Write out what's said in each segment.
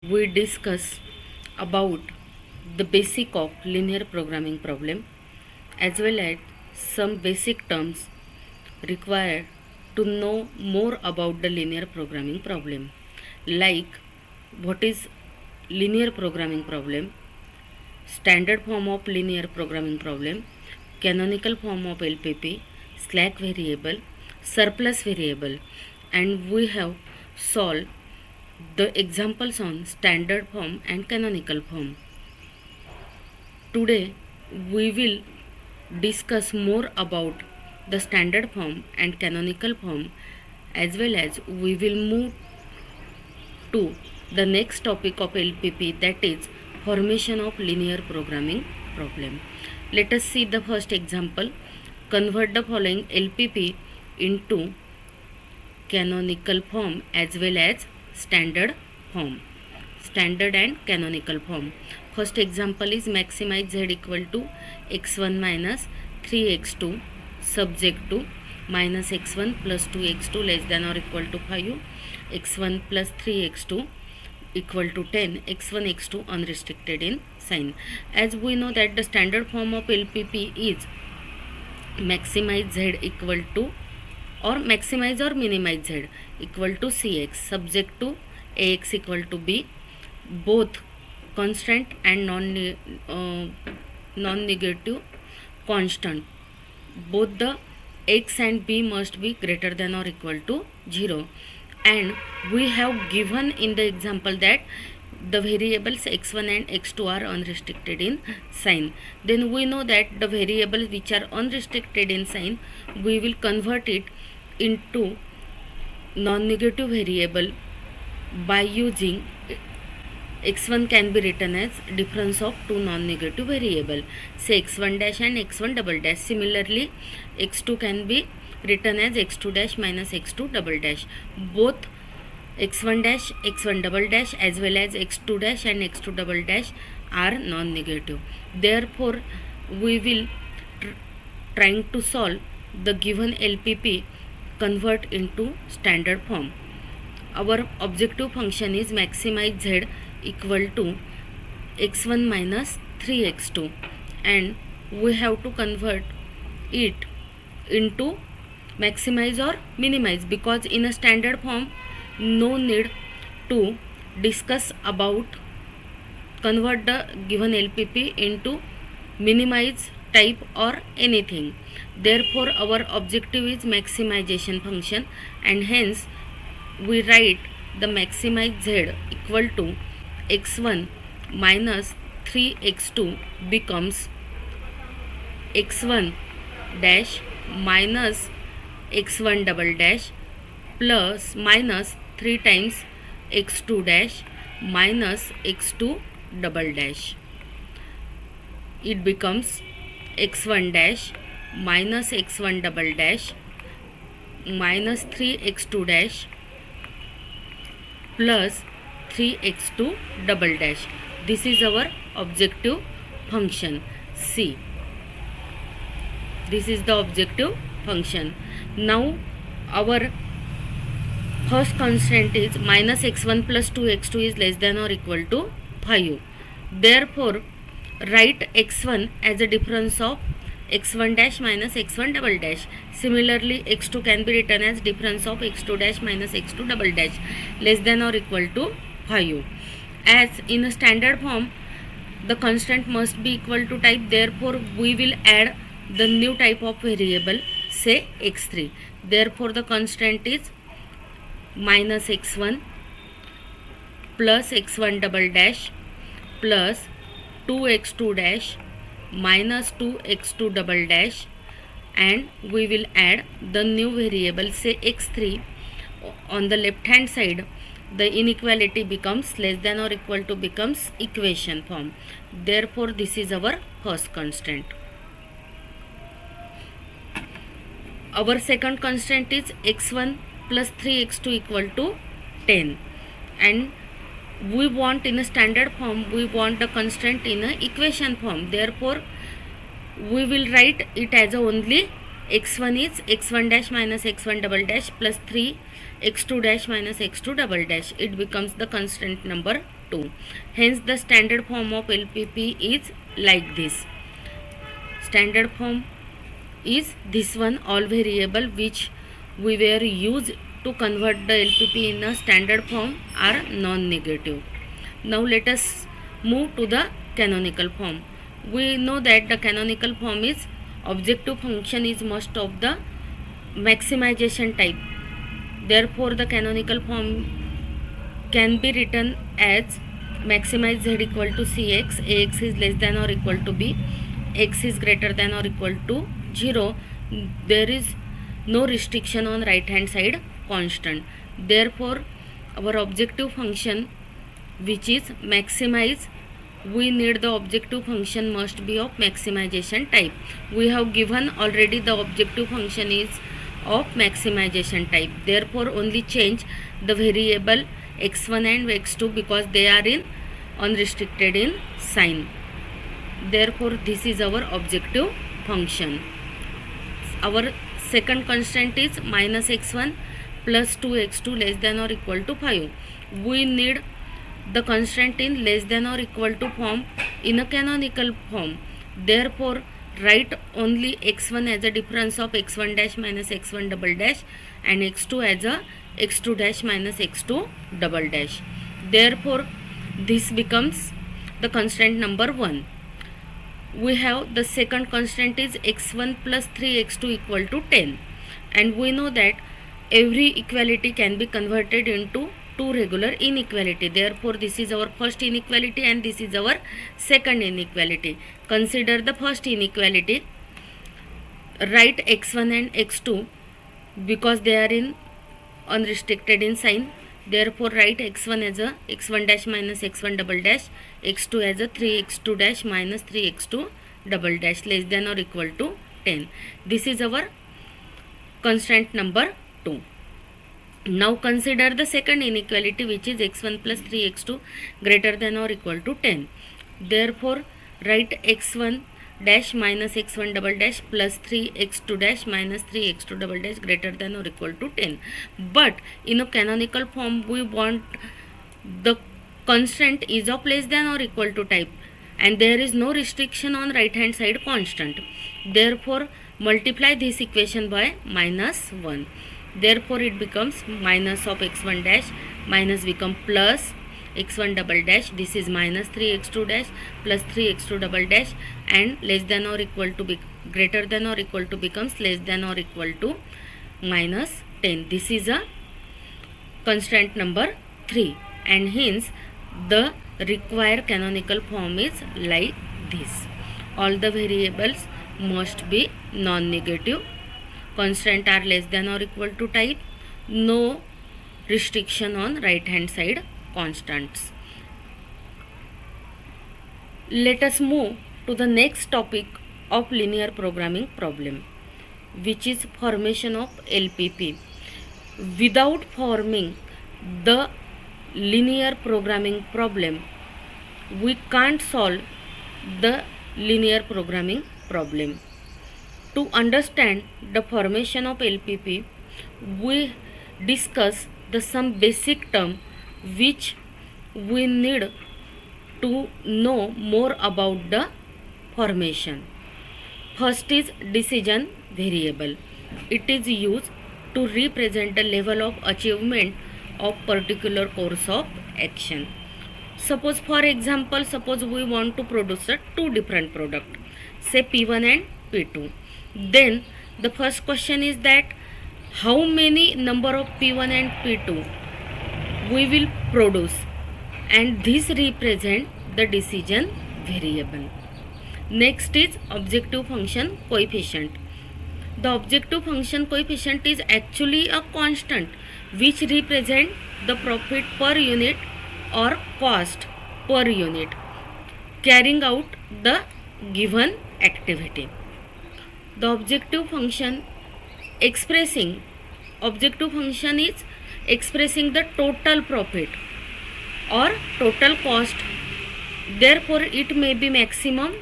we discuss about the basic of linear programming problem as well as some basic terms required to know more about the linear programming problem, like what is linear programming problem, standard form of linear programming problem, canonical form of LPP, slack variable, surplus variable, and we have solved the examples on standard form and canonical form. Today we will discuss more about the standard form and canonical form, as well as we will move to the next topic of LPP, that is formation of linear programming problem. Let us see the first example. Convert the following LPP into canonical form as well as standard form, standard and canonical form. First example is maximize z equal to x1 minus 3x2 subject to minus x1 plus 2x2 less than or equal to 5, x1 plus 3x2 equal to 10, x1 x2 unrestricted in sign. As we know that the standard form of LPP is maximize z equal to or maximize or minimize z equal to cx subject to ax equal to b, both constant and non-negative constant. Both the x and b must be greater than or equal to 0, and we have given in the example that the variables x1 and x2 are unrestricted in sign. Then we know that the variables which are unrestricted in sign, we will convert it into non-negative variable by using x1 can be written as difference of two non-negative variable, say x1 dash and x1 double dash. Similarly, x2 can be written as x2 dash minus x2 double dash. Both x1 dash, x1 double dash as well as x2 dash and x2 double dash are non-negative. Therefore, we will trying to solve the given LPP convert into standard form. Our objective function is maximize z equal to x1 minus 3x2, and we have to convert it into maximize or minimize, because in a standard form no need to discuss about convert the given LPP into minimize type or anything. Therefore, our objective is maximization function, and hence we write the maximize z equal to x1 minus 3x2 becomes x1 dash minus x1 double dash plus minus 3 times x2 dash minus x2 double dash. It becomes x1 dash minus x1 double dash minus 3x2 dash plus 3x2 double dash. This is our objective function C. This is the objective function. Now our first constant is minus x1 plus 2x2 is less than or equal to 5. Therefore, write x1 as a difference of x1 dash minus x1 double dash. Similarly, x2 can be written as difference of x2 dash minus x2 double dash less than or equal to 5. As in a standard form, the constant must be equal to type. Therefore, we will add the new type of variable, say x3. Therefore, the constant is minus x1 plus x1 double dash plus 2x2 dash minus 2x2 double dash, and we will add the new variable, say x3. On the left hand side, the inequality becomes less than or equal to becomes equation form. Therefore, this is our first constant. Our second constant is x1 plus 3x2 equal to 10, and we want in a standard form, we want the constant in a equation form. Therefore, we will write it as only x1 is x1 dash minus x1 double dash plus 3 x2 dash minus x2 double dash. It becomes the constant number 2. Hence the standard form of LPP is like this. Standard form is this one. All variable which we were used to convert the LPP in a standard form are non-negative. Now let us move to the canonical form. We know that the canonical form is objective function is most of the maximization type. Therefore the canonical form can be written as maximize z equal to cx, ax is less than or equal to b, x is greater than or equal to 0. There is no restriction on right hand side constant. Therefore our objective function which is maximize, we need the objective function must be of maximization type. We have given already the objective function is of maximization type. Therefore only change the variable x1 and x2 because they are in unrestricted in sign. Therefore this is our objective function. Our second constant is minus x1 plus 2x2 less than or equal to 5. We need the constant in less than or equal to form in a canonical form. Therefore write only x1 as a difference of x1 dash minus x1 double dash and x2 as a x2 dash minus x2 double dash. Therefore this becomes the constant number 1. We have the second constant is x1 plus 3x2 equal to 10, and we know that every equality can be converted into two regular inequality. Therefore this is our first inequality and this is our second inequality. Consider the first inequality. Write x1 and x2 because they are in unrestricted in sign. Therefore write x1 as a x1 dash minus x1 double dash, x2 as a 3x2 dash minus 3x2 double dash less than or equal to 10. This is our constant number 2. Now consider the second inequality which is x1 plus 3x2 greater than or equal to 10. Therefore write x1 dash minus x1 double dash plus 3x2 dash minus 3x2 double dash greater than or equal to 10. But in a canonical form we want the constant is of less than or equal to type and there is no restriction on right hand side constant. Therefore multiply this equation by minus 1. Therefore it becomes minus of x1 dash minus become plus x1 double dash, this is minus 3x2 dash plus 3x2 double dash and less than or equal to be greater than or equal to becomes less than or equal to minus 10. This is a constant number 3 and hence the required canonical form is like this. All the variables must be non-negative, constant are less than or equal to type, no restriction on right hand side constants. Let us move to the next topic of linear programming problem, which is formation of LPP. Without forming the linear programming problem, we can't solve the linear programming problem. To understand the formation of LPP, we discuss the some basic term which we need to know more about the formation. First is decision variable. It is used to represent the level of achievement of particular course of action. Suppose for example, suppose we want to produce two different products, say P1 and P2. Then the first question is that how many number of P1 and P2 we will produce, and this represent the decision variable. Next is objective function coefficient. The objective function coefficient is actually a constant which represent the profit per unit or cost per unit carrying out the given activity. The objective function is expressing the total profit or total cost. Therefore it may be maximum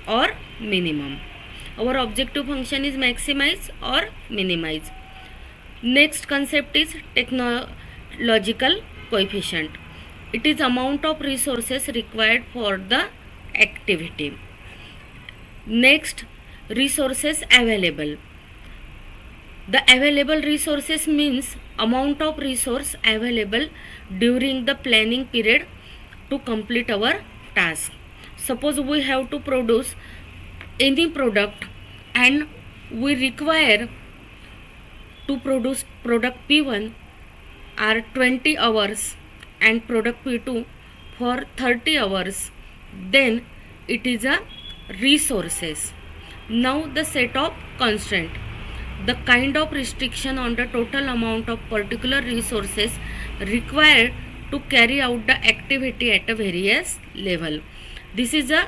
or minimum. Our objective function is maximize or minimize. Next concept is technological coefficient. It is amount of resources required for the activity. Next, resources available. The available resources means amount of resource available during the planning period to complete our task. Suppose we have to produce any product and we require to produce product P1 are 20 hours and product P2 for 30 hours, then it is a resources. Now the set of constraint, the kind of restriction on the total amount of particular resources required to carry out the activity at a various level. This is a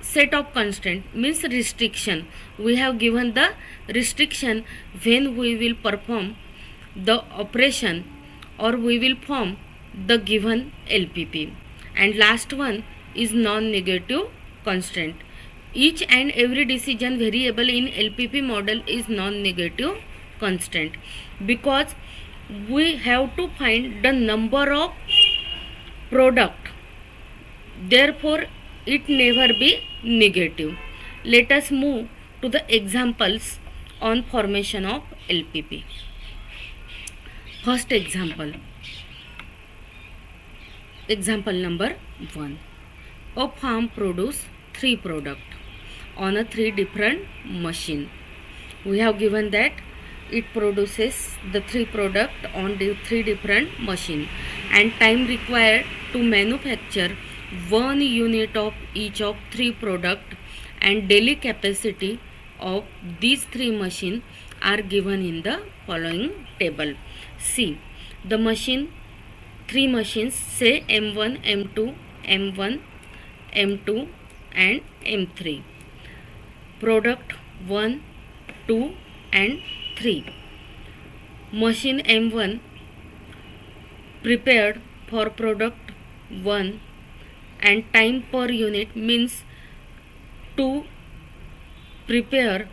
set of constraint means restriction. We have given the restriction when we will perform the operation or we will form the given LPP. And last one is non-negative constraint. Each and every decision variable in LPP model is non-negative constant because we have to find the number of product. Therefore, it never be negative. Let us move to the examples on formation of LPP. First example number 1. A farm produce 3 products on a 3 different machine. We have given that it produces the 3 products on the 3 different machine and time required to manufacture 1 unit of each of 3 products and daily capacity of these 3 machines are given in the following table. See, the 3 machines say M1, M2, M1, M2 and M3. Product 1, 2 and 3. Machine M1 prepared for product 1 and time per unit means to prepare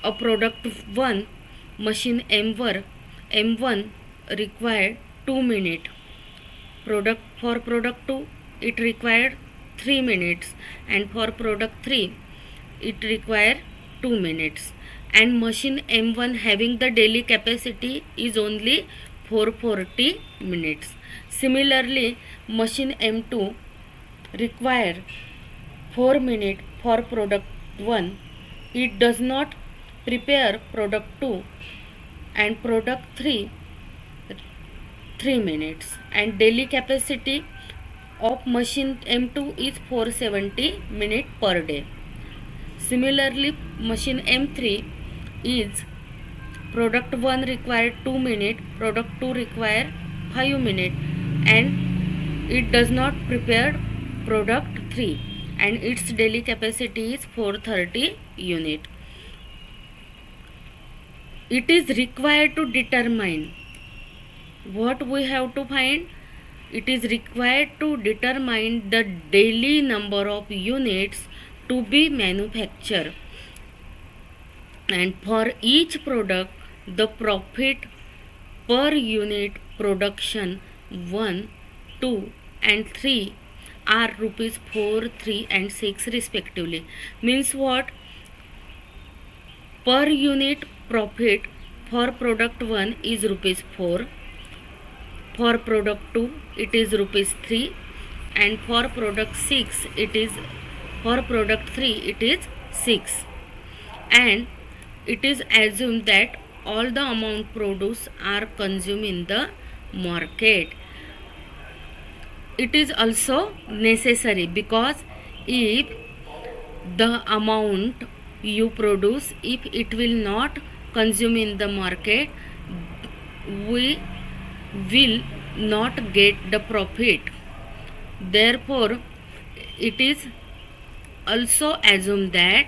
a product 1, machine M1 required 2 minutes. For product 2 it required 3 minutes and for product 3 it required 2 minutes and machine M1 having the daily capacity is only 440 minutes. Similarly, machine M2 require 4 minutes for product 1. It does not prepare product 2 and product 3 minutes and daily capacity of machine M2 is 470 minutes per day. Similarly, machine M3 is product 1 required 2 minutes, product 2 require 5 minutes and it does not prepare product 3 and its daily capacity is 430 unit. It is required to determine what we have to find. It is required to determine the daily number of units to be manufactured and for each product the profit per unit production 1, 2 and 3 are rupees 4, 3 and 6 respectively. Means what? Per unit profit for product 1 is rupees 4, for product 2 it is rupees 3 and for product 3 it is 6 and it is assumed that all the amount produced are consumed in the market. It is also necessary because if the amount you produce, if it will not consume in the market, we will not get the profit. Therefore, it is also assumed that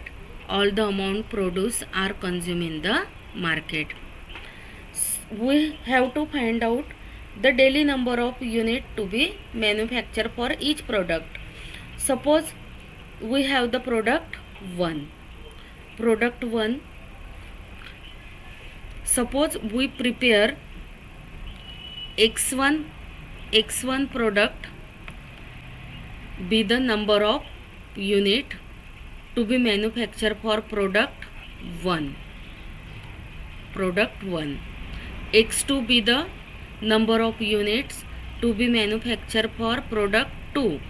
all the amount produced are consumed in the market. We have to find out the daily number of unit to be manufactured for each product. Suppose we have the product 1. Suppose we prepare X1 x1 product be the number of unit to be manufactured for product 1. X2 be the number of units to be manufactured for product 2,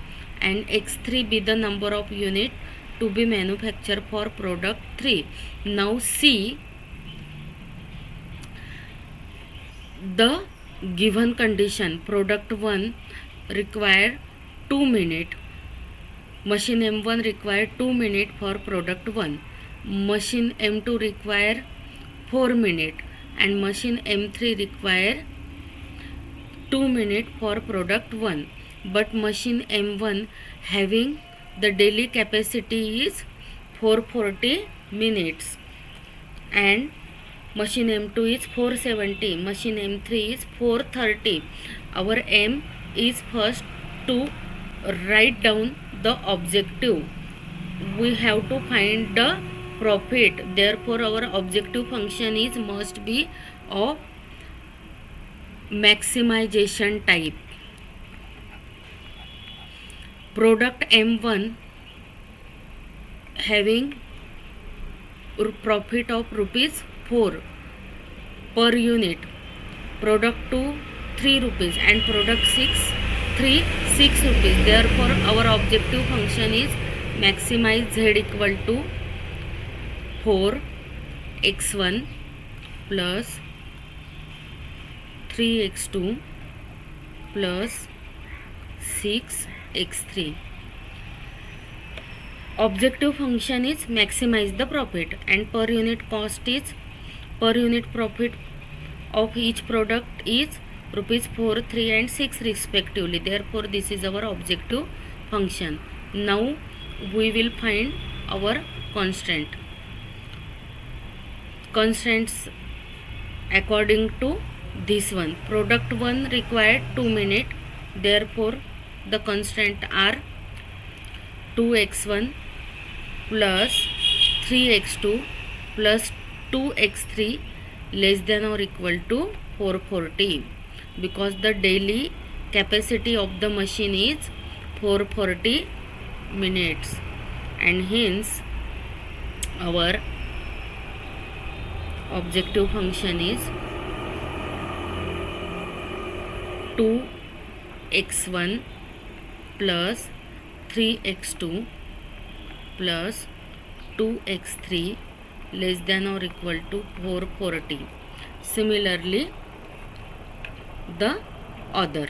and x3 be the number of unit to be manufactured for product 3. Now see the given condition. Product 1 require 2 minutes. Machine M1 require 2 minutes for product 1. Machine M2 require 4 minutes, and machine M3 require 2 minutes for product 1. But machine M1 having the daily capacity is 440 minutes, and machine M2 is 470, machine M3 is 430. Our aim is first to write down the objective. We have to find the profit. Therefore our objective function is must be of maximization type. Product M1 having profit of rupees 4 per unit, product 2 3 rupees, and product 6 rupees. Therefore our objective function is maximize z equal to 4x1 plus 3x2 plus 6x3. Objective function is maximize the profit, and per unit profit of each product is rupees 4, 3 and 6 respectively. Therefore this is our objective function. Now we will find our constraints according to this one. Product 1 required 2 minutes. Therefore the constraints are 2x1 plus 3x2 plus 2x3 less than or equal to 440, because the daily capacity of the machine is 440 minutes, and hence our objective function is 2x1 plus 3x2 plus 2x3 less than or equal to 440. Similarly the other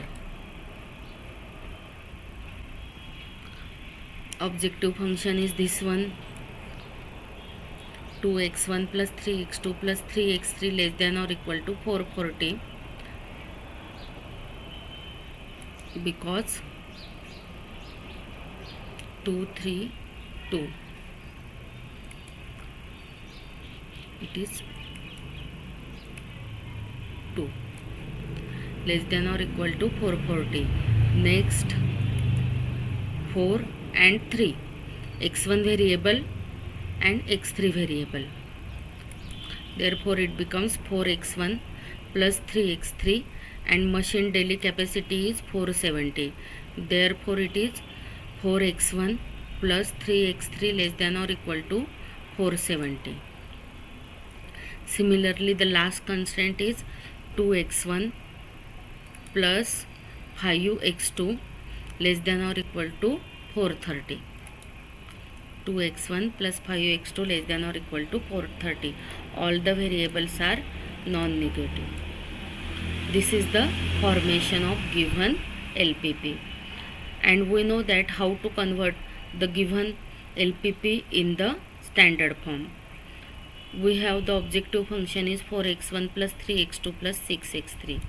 objective function is this one, 2x1 plus 3x2 plus 3x3 less than or equal to 440, because 2 3 2 it is 2 less than or equal to 440. Next 4 and 3, x1 variable and x3 variable. Therefore it becomes 4x1 plus 3x3, and machine daily capacity is 470. Therefore it is 4x1 plus 3x3 less than or equal to 470. Similarly the last constraint is 2x1 plus 5x2 less than or equal to 430. 2x1 plus 5x2 less than or equal to 430. All the variables are non-negative. This is the formation of given LPP, and we know that how to convert the given LPP in the standard form. We have the objective function is 4x1 plus 3x2 plus 6x3.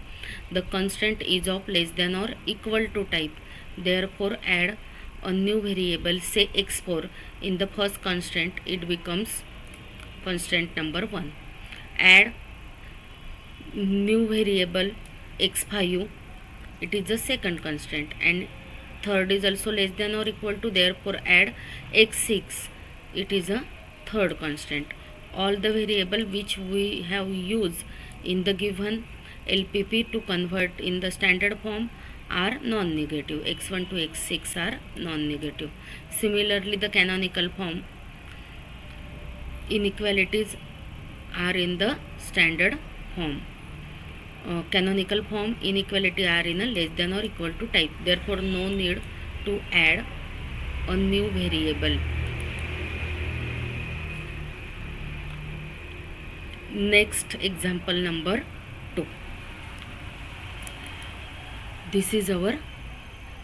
The constraint is of less than or equal to type. Therefore add a new variable, say x4, in the first constraint. It becomes constraint number 1. Add new variable x5, it is the second constraint, and third is also less than or equal to. Therefore add x6, it is a third constraint. All the variable which we have used in the given LPP to convert in the standard form are non-negative. x1 to x6 are non-negative. Similarly, the canonical form inequalities are in the standard form. Canonical form inequality are in a less than or equal to type. Therefore, no need to add a new variable. Next example number 2. This is our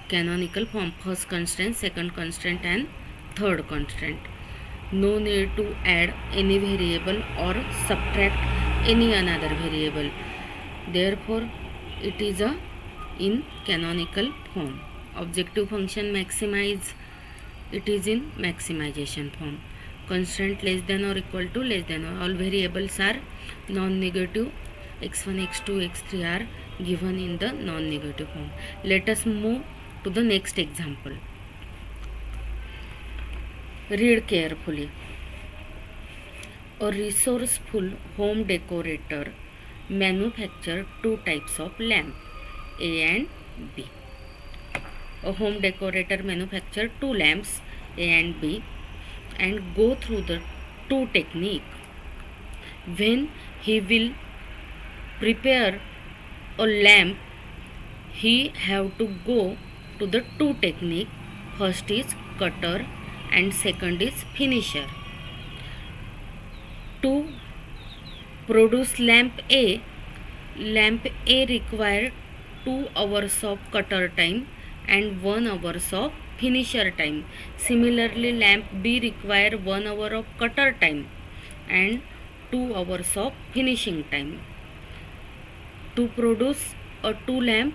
canonical form: first constraint, second constraint and third constraint. No need to add any variable or subtract any another variable. Therefore, it is in canonical form. Objective function maximize, it is in maximization form. Constraint less than or equal to less than, all variables are non-negative. x1, x2, x3 are given in the non-negative form. Let us move to the next example. Read carefully. A resourceful home decorator manufactured two types of lamp, A and B. A home decorator manufactured two lamps, A and B, and go through the two technique. When he will prepare a lamp, he have to go to the two technique. First is cutter and second is finisher. To produce lamp A require 2 hours of cutter time and 1 hours of finisher time. Similarly, lamp B require 1 hour of cutter time and 2 hours of finishing time. To produce a two lamp,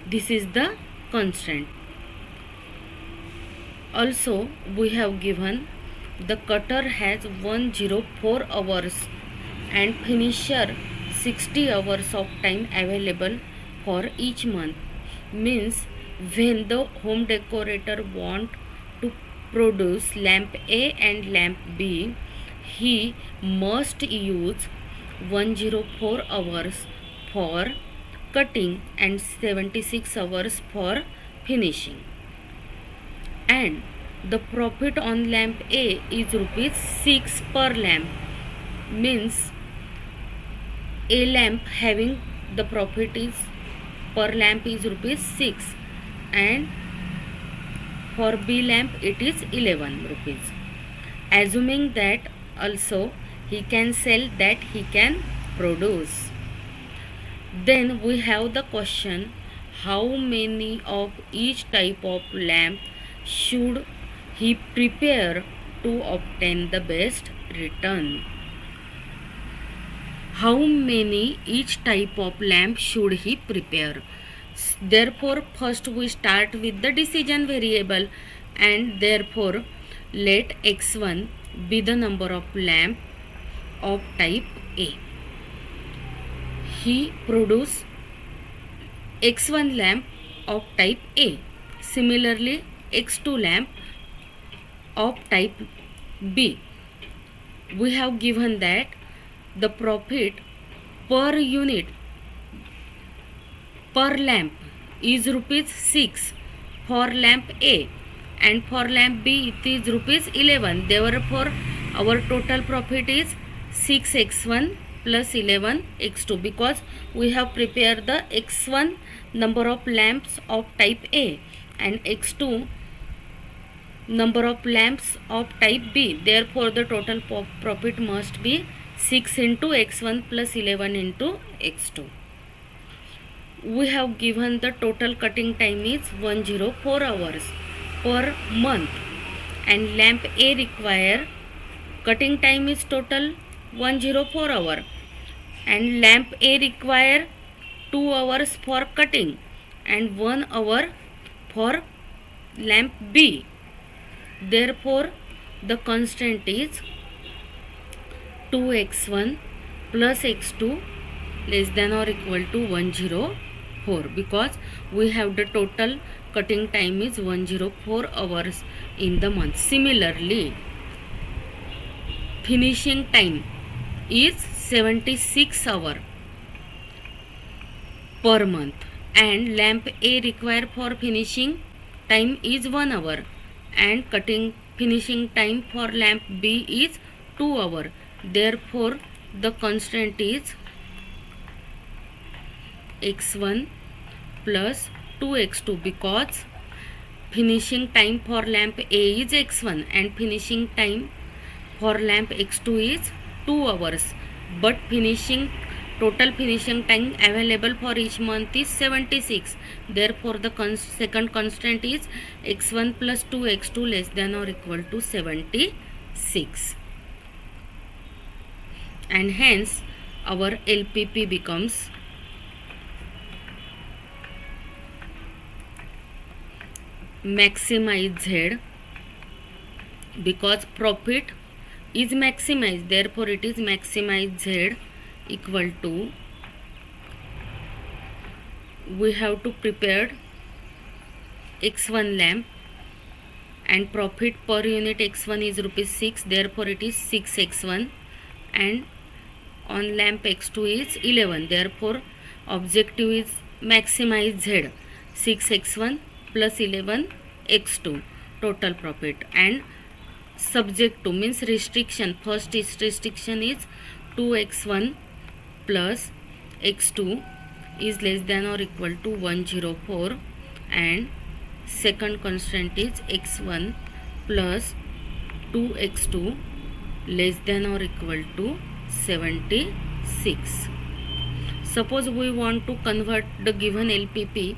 this is the constraint. Also, we have given the cutter has 104 hours and finisher 60 hours of time available for each month. Means when the home decorator want to produce lamp A and lamp B, he must use 104 hours for cutting and 76 hours for finishing. And the profit on lamp A is rupees 6 per lamp. Means A lamp having the profit is per lamp is rupees 6 and for B lamp it is 11 rupees. Assuming that also he can sell, that he can produce. Then we have the question: how many of each type of lamp should he prepare to obtain the best return? How many each type of lamp should he prepare? Therefore, first we start with the decision variable, and therefore let x1 be the number of lamp of type A. He produce x1 lamp of type A. Similarly, x2 lamp of type B. We have given that the profit per unit per lamp is rupees 6 for lamp A, and for lamp B it is rupees 11. Therefore, our total profit is 6x1 plus 11x2, because we have prepared the x1 number of lamps of type A and x2 number of lamps of type B. Therefore, the total profit must be 6 into x1 plus 11 into x2. We have given the total cutting time is 104 hours per month, and lamp A require cutting time is total 104 hour, and lamp A require 2 hours for cutting and 1 hour for lamp B. Therefore, the constraint is 2x1 plus x2 less than or equal to 104, because we have the total cutting time is 104 hours in the month. Similarly, finishing time is 76 hours per month, and lamp A require for finishing time is 1 hour and cutting finishing time for lamp B is 2 hour. Therefore the constant is x1 plus 2x2 because finishing time for lamp A is x1 and finishing time for lamp x2 is 2 hours, but total finishing time available for each month is 76. Therefore the second constant is x1 plus 2x2 less than or equal to 76, and hence our LPP becomes maximize Z because profit is maximized, therefore it is maximize Z equal to, we have to prepare x1 lamp and profit per unit x1 is rupees 6, therefore it is 6x1, and on lamp x2 is 11, therefore objective is maximize Z, 6x1 plus 11 x2 total profit, and subject to means restriction, first is restriction is 2x1 plus x2 is less than or equal to 104, and second constant is x1 plus 2x2 less than or equal to 76. Suppose we want to convert the given LPP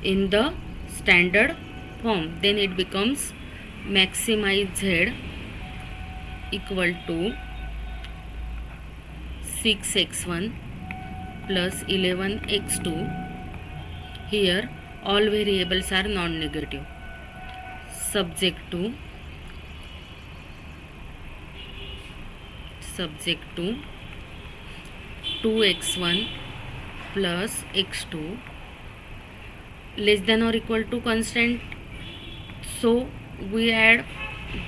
in the standard form, then it becomes maximize Z equal to 6x1 plus 11x2. Here all variables are non-negative. Subject to 2x1 plus x2 less than or equal to constant, so we add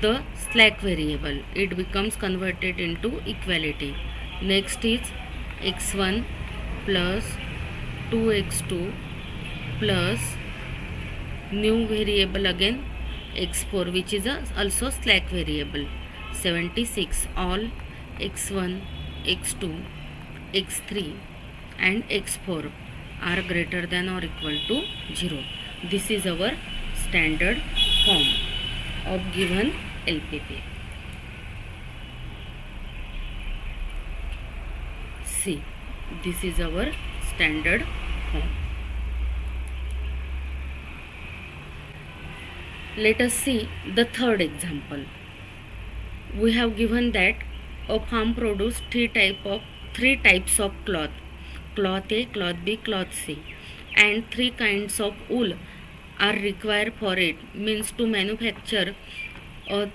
the slack variable, it becomes converted into equality. Next is x1 plus 2x2 plus new variable again x4 which is also slack variable 76. All x1, x2, x3 and x4 are greater than or equal to 0. This is our standard form of given LPP. See, this is our standard form. Let us see the third example. We have given that a farm produces three types of cloth, cloth A, cloth B, cloth C, and three kinds of wool are required for it. Means to manufacture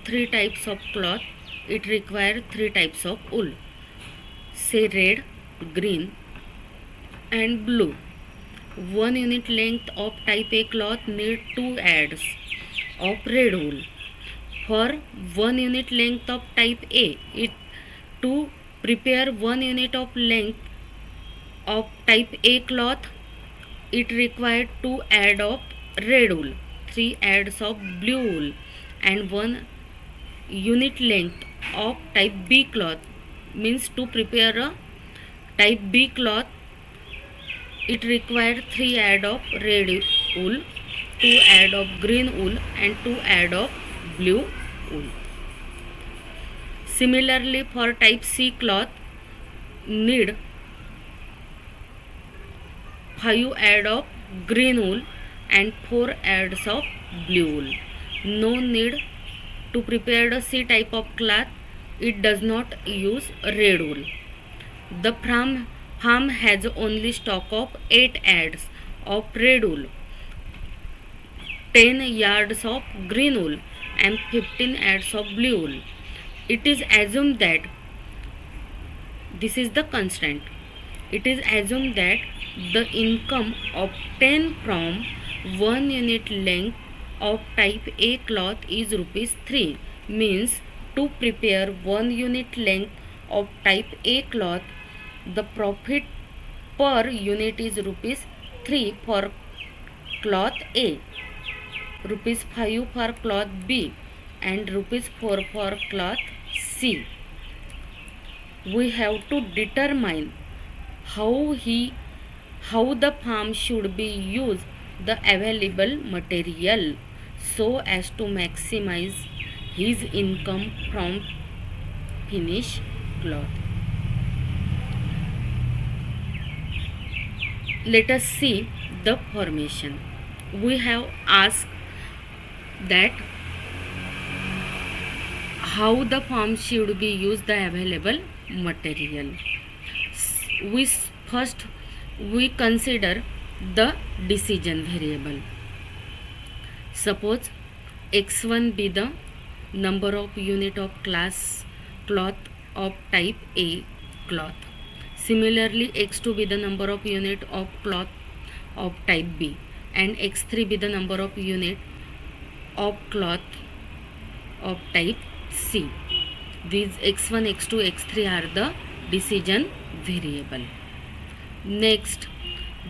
three types of cloth, it requires three types of wool, say red, green and blue. 1 unit length of type A cloth need 2 yards of red wool. For 1 unit length of type A, to prepare 1 unit of length of type A cloth, it required 2 yards of red wool, 3 yards of blue wool, and 1 unit length of type B cloth. Means to prepare a type B cloth, it required 3 yards of red wool, 2 yards of green wool and 2 yards of blue wool. Similarly, for type C cloth, need 5 yards of green wool and 4 yards of blue wool. No need to prepare the C type of cloth, it does not use red wool. The farm has only stock of 8 yards of red wool, 10 yards of green wool and 15 yards of blue wool. It is assumed that this is the constant. It is assumed that the income obtained from 1 unit length of type A cloth is rupees 3. Means to prepare 1 unit length of type A cloth, the profit per unit is rupees 3 for cloth A, rupees 5 for cloth B, and rupees 4 for cloth C. We have to determine how the farm should be used the available material so as to maximize his income from finished cloth. Let us see the formation. We have asked that how the farm should be used the available material. First we consider the decision variable. Suppose x1 be the number of unit of class cloth of type A cloth. Similarly, x2 be the number of unit of cloth of type B, and x3 be the number of unit of cloth of type C. These x1, x2, x3 are the decision variable. Next,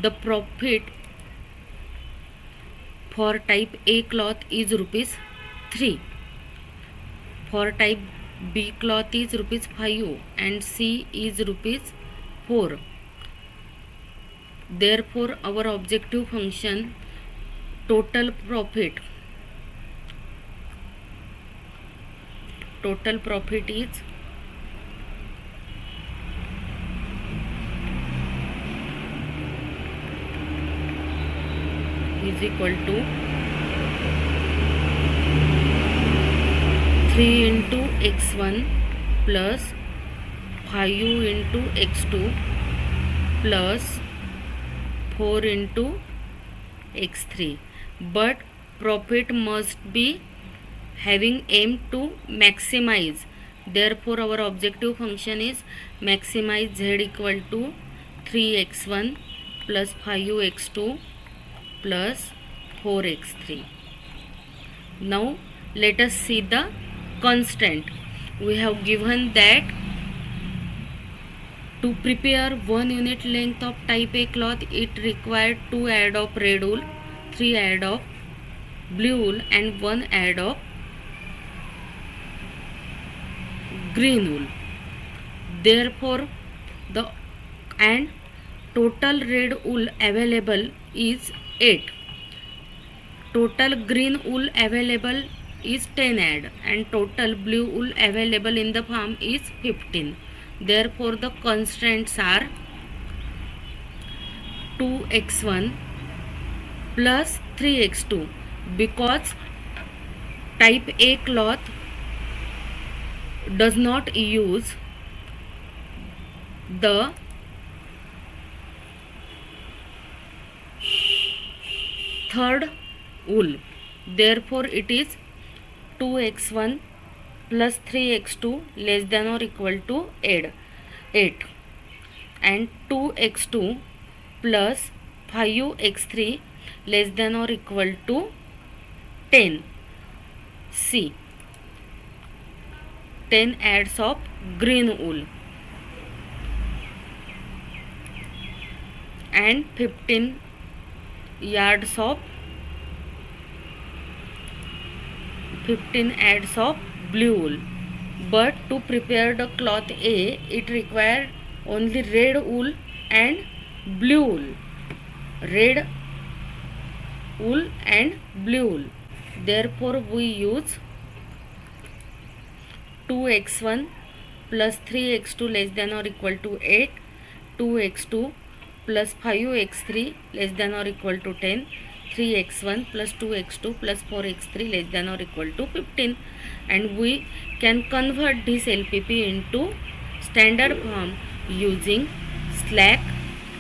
the profit for type A cloth is rupees 3. For type B cloth is rupees 5 and C is rupees 4. Therefore, our objective function total profit is equal to 3 into x1 plus 5 into x2 plus 4 into x3. But profit must be having aim to maximize. Therefore, our objective function is maximize z equal to 3x1 plus 5x2 plus 4x3. Now let us see the constant. We have given that to prepare 1 unit length of type A cloth, it required 2 yard of red wool, 3 yard of blue wool and 1 yard of green wool. Therefore, and total red wool available is 8. Total green wool available is 10 yard and total blue wool available in the farm is 15. Therefore, the constraints are 2x1 plus 3x2 because type A cloth does not use the third wool. Therefore, it is 2x1 plus 3x2 less than or equal to 8 and 2x2 plus 5x3 less than or equal to 10. C. 10 yards of green wool and 15 yards of blue wool. But to prepare the cloth A, it required only red wool and blue wool. Red wool and blue wool. Therefore, we use 2x1 plus 3x2 less than or equal to 8, 2x2 plus 5x3 less than or equal to 10, 3x1 plus 2x2 plus 4x3 less than or equal to 15, and we can convert this LPP into standard form using slack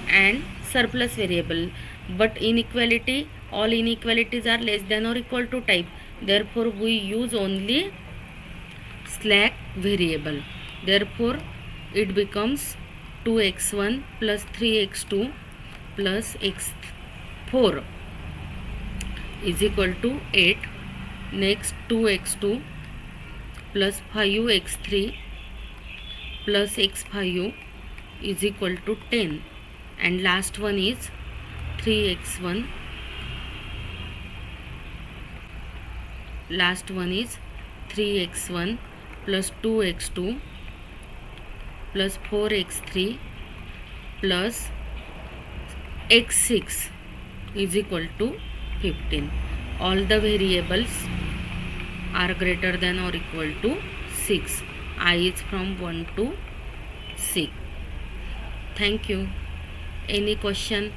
and surplus variable. But inequality, all inequalities are less than or equal to type. Therefore, we use only slack variable. Therefore, it becomes 2x1 plus 3x2 plus x4 is equal to 8. Next, 2x2 plus 5x3 plus x5 is equal to 10, and last one is 3x1. Last one is 3x1 plus 2x2 plus 4x3 plus x6 is equal to 15. All the variables are greater than or equal to 6. I is from 1 to 6. Thank you. Any question?